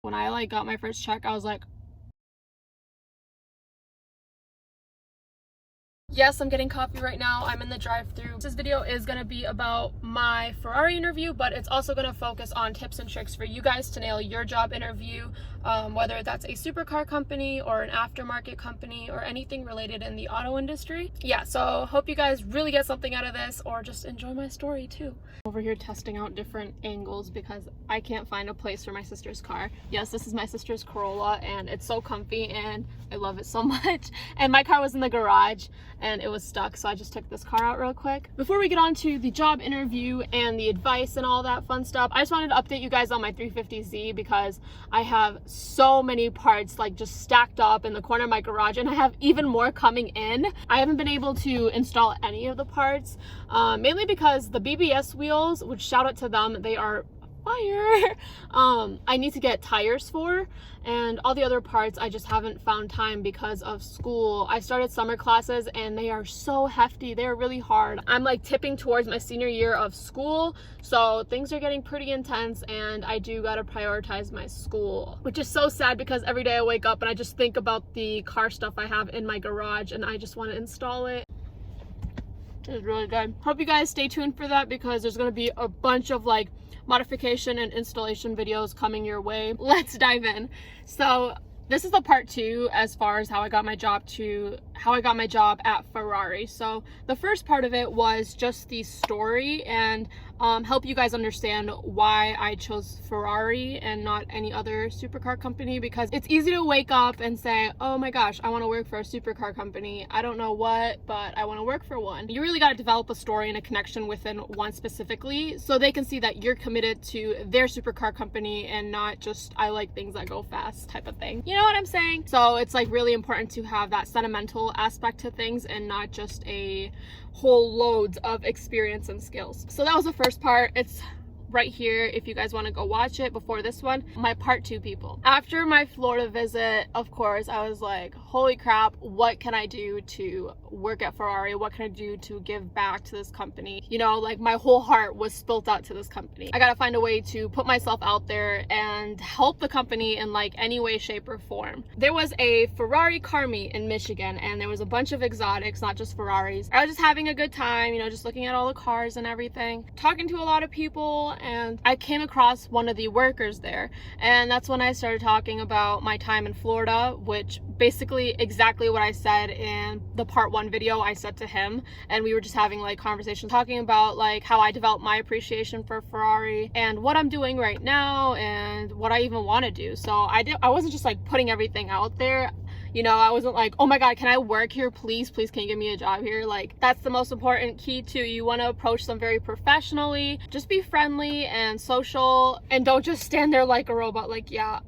When I like got my first check, I was like, yes, I'm getting coffee right now. I'm in the drive-thru. This video is going to be about my Ferrari interview, but it's also going to focus on tips and tricks for you guys to nail your job interview, whether that's a supercar company or an aftermarket company or anything related in the auto industry. Yeah, so hope you guys really get something out of this, or just enjoy my story too. Over here testing out different angles because I can't find a place for my sister's car. Yes, this is my sister's Corolla and it's so comfy and I love it so much. And my car was in the garage and it was stuck, so I just took this car out real quick. Before we get on to the job interview and the advice and all that fun stuff, I just wanted to update you guys on my 350Z because I have so many parts like just stacked up in the corner of my garage, and I have even more coming in. I haven't been able to install any of the parts, mainly because the BBS wheels, which shout out to them, they are fire. I need to get tires for, and all the other parts I just haven't found time because of school. I started summer classes and they are so hefty. They're really hard. I'm like tipping towards my senior year of school, so things are getting pretty intense and I do gotta prioritize my school, which is so sad because every day I wake up and I just think about the car stuff I have in my garage and I just want to install it. It's really good. Hope you guys stay tuned for that because there's going to be a bunch of like modification and installation videos coming your way. Let's dive in. So this is the part 2 as far as how I got my job at Ferrari. So the first part of it was just the story and help you guys understand why I chose Ferrari and not any other supercar company, because it's easy to wake up and say, oh my gosh, I want to work for a supercar company. I don't know what, but I want to work for one. You really got to develop a story and a connection within one specifically so they can see that you're committed to their supercar company and not just I like things that go fast type of thing. You know what I'm saying? So it's like really important to have that sentimental aspect to things and not just a whole loads of experience and skills. So that was the first part. It's right here if you guys want to go watch it before this one. My part 2 people. After my Florida visit, of course, I was like, holy crap, what can I do to work at Ferrari? What can I do to give back to this company? You know, like my whole heart was spilt out to this company. I gotta find a way to put myself out there and help the company in like any way, shape, or form. There was a Ferrari car meet in Michigan and there was a bunch of exotics, not just Ferraris. I was just having a good time, you know, just looking at all the cars and everything, talking to a lot of people, and I came across one of the workers there, and that's when I started talking about my time in Florida, which basically exactly what I said in the part 1 video I said to him, and we were just having like conversations talking about like how I developed my appreciation for Ferrari and what I'm doing right now and what I even want to do. So I wasn't just like putting everything out there. You know, I wasn't like, oh my god, can I work here? Please can you give me a job here? Like, that's the most important key too. You want to approach them very professionally. Just be friendly and social, and don't just stand there like a robot like, yeah,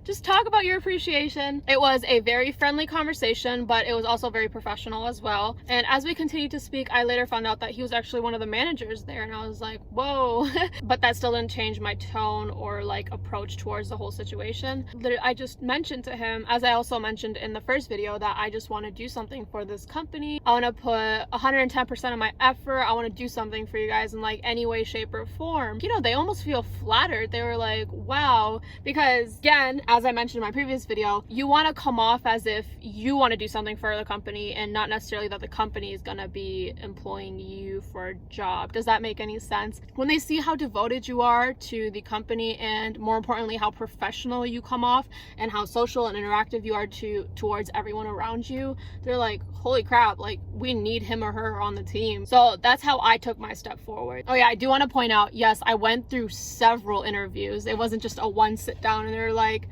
just talk about your appreciation. It was a very friendly conversation, but it was also very professional as well. And as we continued to speak, I later found out that he was actually one of the managers there, and I was like, whoa. But that still didn't change my tone or like approach towards the whole situation. I just mentioned to him, as I also mentioned in the first video, that I just want to do something for this company. I want to put 110% of my effort. I want to do something for you guys in like any way, shape, or form. You know, they almost feel flattered. They were like, wow. Because again, as I mentioned in my previous video, you want to come off as if you want to do something for the company and not necessarily that the company is going to be employing you for a job. Does that make any sense? When they see how devoted you are to the company and more importantly how professional you come off and how social and interactive you are towards everyone around you, they're like, holy crap, like we need him or her on the team. So that's how I took my step forward. Oh yeah, I do want to point out, yes, I went through several interviews. It wasn't just a one sit down and they're like,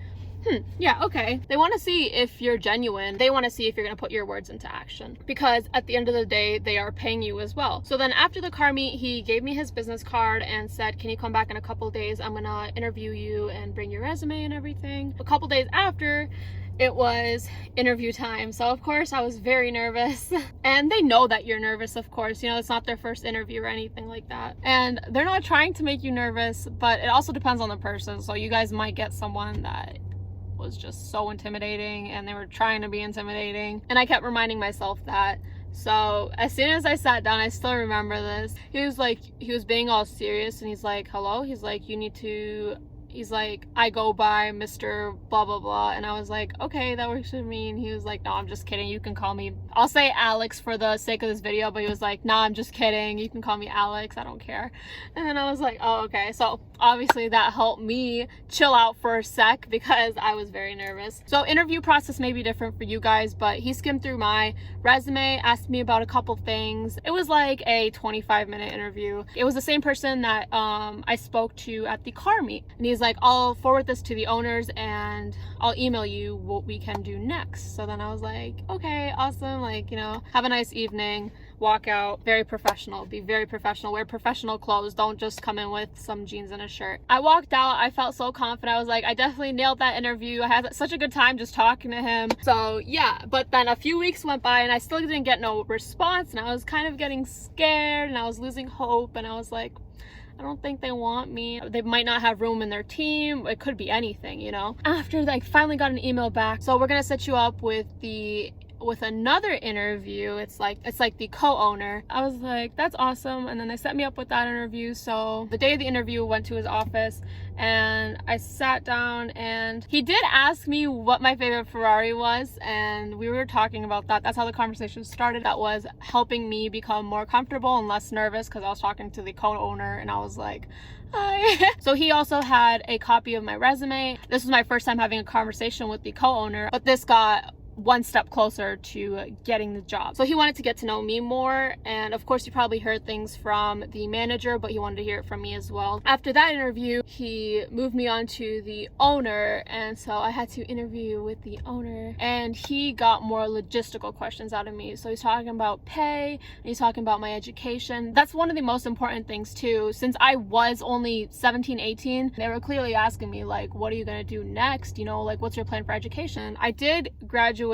yeah, okay. They want to see if you're genuine. They want to see if you're going to put your words into action, because at the end of the day, they are paying you as well. So then after the car meet, he gave me his business card and said, can you come back in a couple days? I'm going to interview you and bring your resume and everything. A couple days after, it was interview time. So of course I was very nervous, and they know that you're nervous, of course, you know, it's not their first interview or anything like that, and they're not trying to make you nervous, but it also depends on the person. So you guys might get someone that was just so intimidating and they were trying to be intimidating, and I kept reminding myself that. So as soon as I sat down, I still remember this, he was being all serious and he's like, hello, he's like, you need to he's like, I go by Mr. blah blah blah, and I was like, okay, that works for me. And he was like, no, I'm just kidding, you can call me, I'll say Alex for the sake of this video, but he was like, nah, I'm just kidding, you can call me Alex, I don't care. And then I was like, oh, okay. So obviously that helped me chill out for a sec because I was very nervous. So interview process may be different for you guys, but he skimmed through my resume, asked me about a couple things. It was like a 25-minute interview. It was the same person that I spoke to at the car meet, and he's like, I'll forward this to the owners and I'll email you what we can do next. So then I was like, okay, awesome, like, you know, have a nice evening, walk out, very professional, be very professional, wear professional clothes, don't just come in with some jeans and a shirt. I walked out, I felt so confident. I was like, I definitely nailed that interview. I had such a good time just talking to him. So yeah, but then a few weeks went by and I still didn't get no response, and I was kind of getting scared and I was losing hope, and I was like, I don't think they want me. They might not have room in their team. It could be anything, you know? After like finally got an email back, so we're gonna set you up with another interview. It's like the co-owner. I was like, that's awesome. And then they set me up with that interview. So the day of the interview, went to his office and I sat down, and he did ask me what my favorite Ferrari was, and we were talking about that. That's how the conversation started. That was helping me become more comfortable and less nervous, because I was talking to the co-owner and I was like, hi. So he also had a copy of my resume. This was my first time having a conversation with the co-owner, but this got one step closer to getting the job. So he wanted to get to know me more, and of course you probably heard things from the manager, but he wanted to hear it from me as well. After that interview, he moved me on to the owner, and so I had to interview with the owner, and he got more logistical questions out of me. So he's talking about pay, and he's talking about my education. That's one of the most important things too. Since I was only 17, 18, they were clearly asking me like, what are you gonna do next? You know, like, what's your plan for education? I did graduate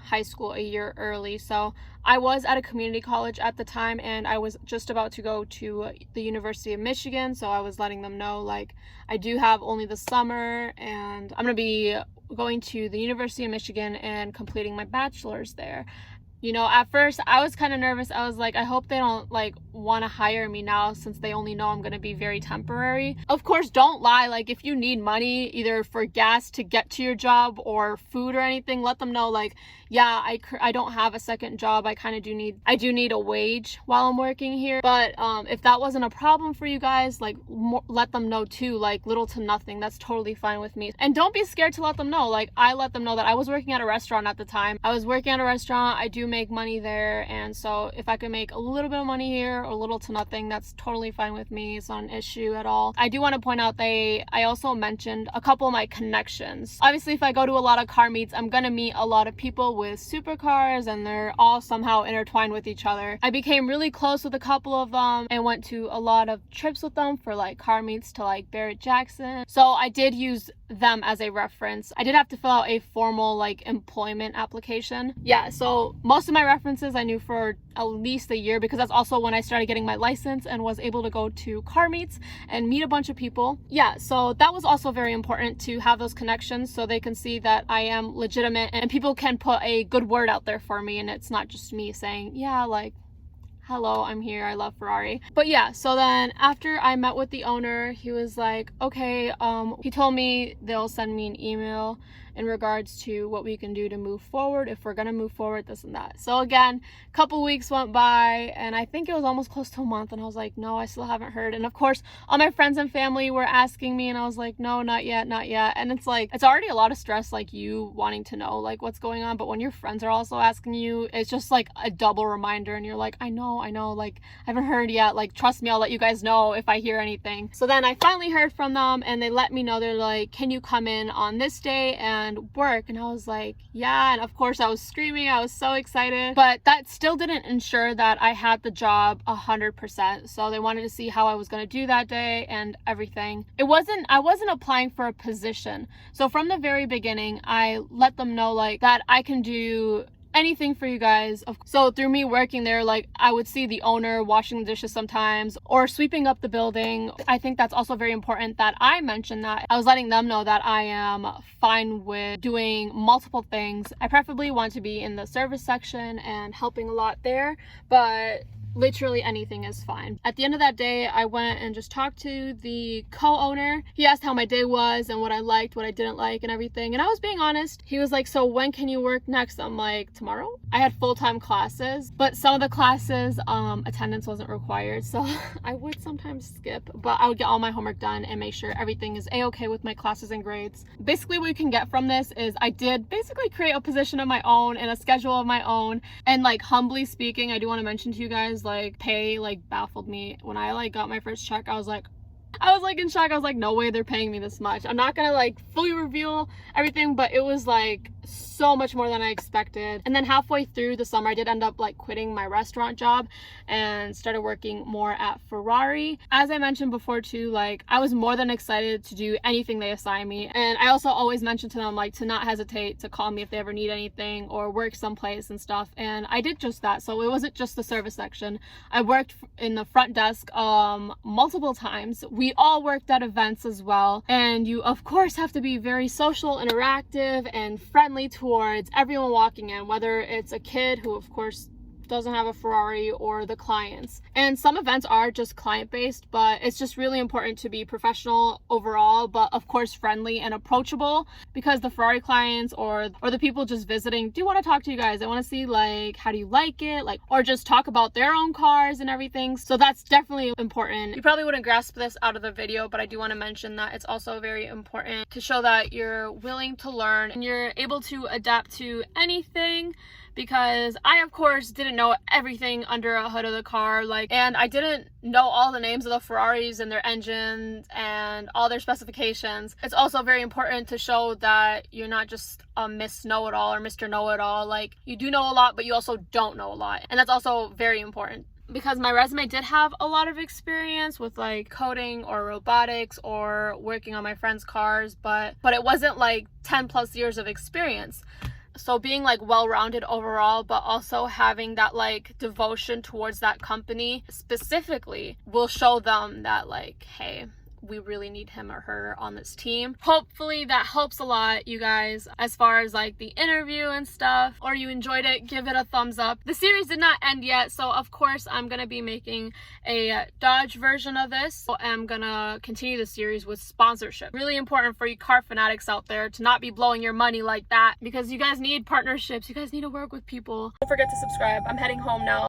high school a year early, so I was at a community college at the time, and I was just about to go to the University of Michigan. So I was letting them know, like, I do have only the summer, and I'm gonna be going to the University of Michigan and completing my bachelor's there. You know, at first I was kind of nervous. I was like, I hope they don't like want to hire me now, since they only know I'm going to be very temporary. Of course, don't lie. Like, if you need money either for gas to get to your job or food or anything, let them know, like, yeah, I don't have a second job. I do need a wage while I'm working here. But if that wasn't a problem for you guys, like, let them know too, like, little to nothing. That's totally fine with me. And don't be scared to let them know. Like, I let them know that I was working at a restaurant at the time. I was working at a restaurant. I do make money there, and so if I could make a little bit of money here or little to nothing, that's totally fine with me. It's not an issue at all. I do want to point out I also mentioned a couple of my connections. Obviously, if I go to a lot of car meets, I'm gonna meet a lot of people with supercars, and they're all somehow intertwined with each other. I became really close with a couple of them and went to a lot of trips with them for like car meets to like Barrett-Jackson. So I did use them as a reference. I did have to fill out a formal like employment application. Yeah, so most of my references I knew for at least a year, because that's also when I started getting my license and was able to go to car meets and meet a bunch of people. Yeah, so that was also very important to have those connections, so they can see that I am legitimate and people can put a good word out there for me, and it's not just me saying, yeah, like, hello, I'm here, I love Ferrari. But yeah, so then after I met with the owner, he was like, okay, he told me they'll send me an email in regards to what we can do to move forward, if we're gonna move forward, this and that. So again, a couple weeks went by, and I think it was almost close to a month, and I was like, no, I still haven't heard. And of course, all my friends and family were asking me, and I was like, no, not yet, not yet. And it's like, it's already a lot of stress, like, you wanting to know like what's going on, but when your friends are also asking you, it's just like a double reminder, and you're like, I know, like, I haven't heard yet, like, trust me, I'll let you guys know if I hear anything. So then I finally heard from them, and they let me know, they're like, can you come in on this day and work? And I was like, yeah. And of course I was screaming, I was so excited, but that still didn't ensure that I had the job 100%. So they wanted to see how I was going to do that day and everything. I wasn't applying for a position. So from the very beginning, I let them know like that I can do anything for you guys. So through me working there, like, I would see the owner washing the dishes sometimes or sweeping up the building. I think that's also very important that I mention that. I was letting them know that I am fine with doing multiple things. I preferably want to be in the service section and helping a lot there, but literally anything is fine. At the end of that day, I went and just talked to the co-owner. He asked how my day was and what I liked, what I didn't like and everything. And I was being honest. He was like, so when can you work next? I'm like, tomorrow? I had full-time classes, but some of the classes, attendance wasn't required. So I would sometimes skip, but I would get all my homework done and make sure everything is a-okay with my classes and grades. Basically what you can get from this is I did basically create a position of my own and a schedule of my own. And like, humbly speaking, I do want to mention to you guys, like, pay like baffled me. When I like got my first check, I was like in shock. I was like, no way they're paying me this much. I'm not gonna like fully reveal everything, but it was like so much more than I expected. And then halfway through the summer, I did end up like quitting my restaurant job and started working more at Ferrari. As I mentioned before too, like I was more than excited to do anything they assign me. And I also always mentioned to them like to not hesitate to call me if they ever need anything or work someplace and stuff. And I did just that. So it wasn't just the service section. I worked in the front desk multiple times. We all worked at events as well. And you of course have to be very social, interactive, and friendly towards everyone walking in, whether it's a kid who of course doesn't have a Ferrari or the clients. And some events are just client-based, but it's just really important to be professional overall, but of course friendly and approachable, because the Ferrari clients or the people just visiting do want to talk to you guys. They want to see like, how do you like it? Like, or just talk about their own cars and everything. So that's definitely important. You probably wouldn't grasp this out of the video, but I do want to mention that it's also very important to show that you're willing to learn and you're able to adapt to anything. Because I of course didn't know everything under a hood of the car, like, and I didn't know all the names of the Ferraris and their engines and all their specifications. It's also very important to show that you're not just a Miss Know-It-All or Mr. Know-It-All. Like, you do know a lot, but you also don't know a lot, and that's also very important. Because my resume did have a lot of experience with like coding or robotics or working on my friends' cars, but it wasn't like 10 plus years of experience. So being like well-rounded overall, but also having that like devotion towards that company specifically will show them that like, hey, we really need him or her on this team. Hopefully that helps a lot, you guys, as far as like the interview and stuff, or you enjoyed it, give it a thumbs up. The series did not end yet, so of course I'm gonna be making a Dodge version of this. So I'm gonna continue the series with sponsorship. Really important for you car fanatics out there to not be blowing your money like that, because you guys need partnerships. You guys need to work with people. Don't forget to subscribe. I'm heading home now.